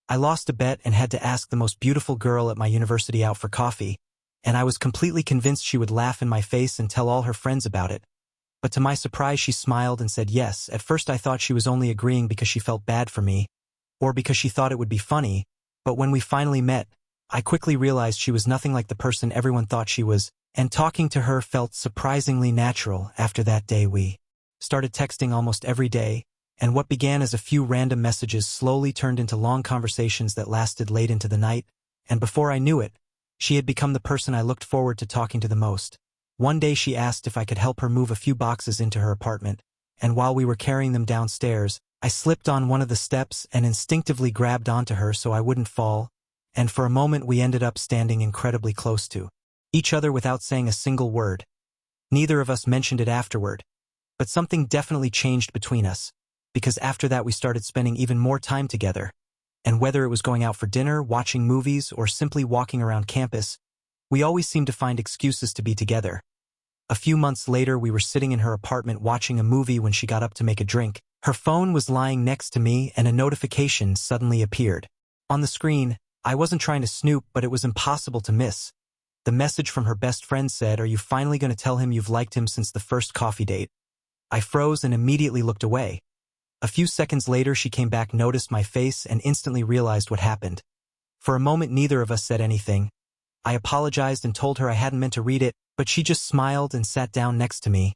I lost a bet and had to ask the most beautiful girl at my university out for coffee, and I was completely convinced she would laugh in my face and tell all her friends about it. But to my surprise, she smiled and said yes. At first I thought she was only agreeing because she felt bad for me, or because she thought it would be funny, but when we finally met, I quickly realized she was nothing like the person everyone thought she was, and talking to her felt surprisingly natural. After that day we started texting almost every day, and what began as a few random messages slowly turned into long conversations that lasted late into the night, and before I knew it, she had become the person I looked forward to talking to the most. One day she asked if I could help her move a few boxes into her apartment, and while we were carrying them downstairs, I slipped on one of the steps and instinctively grabbed onto her so I wouldn't fall, and for a moment we ended up standing incredibly close to each other without saying a single word. Neither of us mentioned it afterward, but something definitely changed between us, because after that we started spending even more time together, and whether it was going out for dinner, watching movies, or simply walking around campus, we always seemed to find excuses to be together. A few months later, we were sitting in her apartment watching a movie when she got up to make a drink. Her phone was lying next to me and a notification suddenly appeared. On the screen, I wasn't trying to snoop, but it was impossible to miss. The message from her best friend said, "Are you finally going to tell him you've liked him since the first coffee date?" I froze and immediately looked away. A few seconds later, she came back, noticed my face, and instantly realized what happened. For a moment, neither of us said anything. I apologized and told her I hadn't meant to read it, but she just smiled and sat down next to me.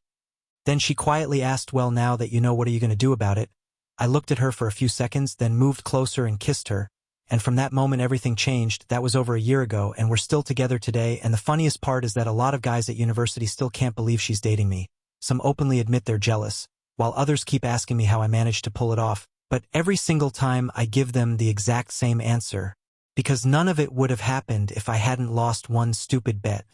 Then she quietly asked, "Well, now that you know, what are you going to do about it?" I looked at her for a few seconds, then moved closer and kissed her, and from that moment everything changed. That was over a year ago, and we're still together today, and the funniest part is that a lot of guys at university still can't believe she's dating me. Some openly admit they're jealous, while others keep asking me how I managed to pull it off, but every single time I give them the exact same answer, because none of it would have happened if I hadn't lost one stupid bet.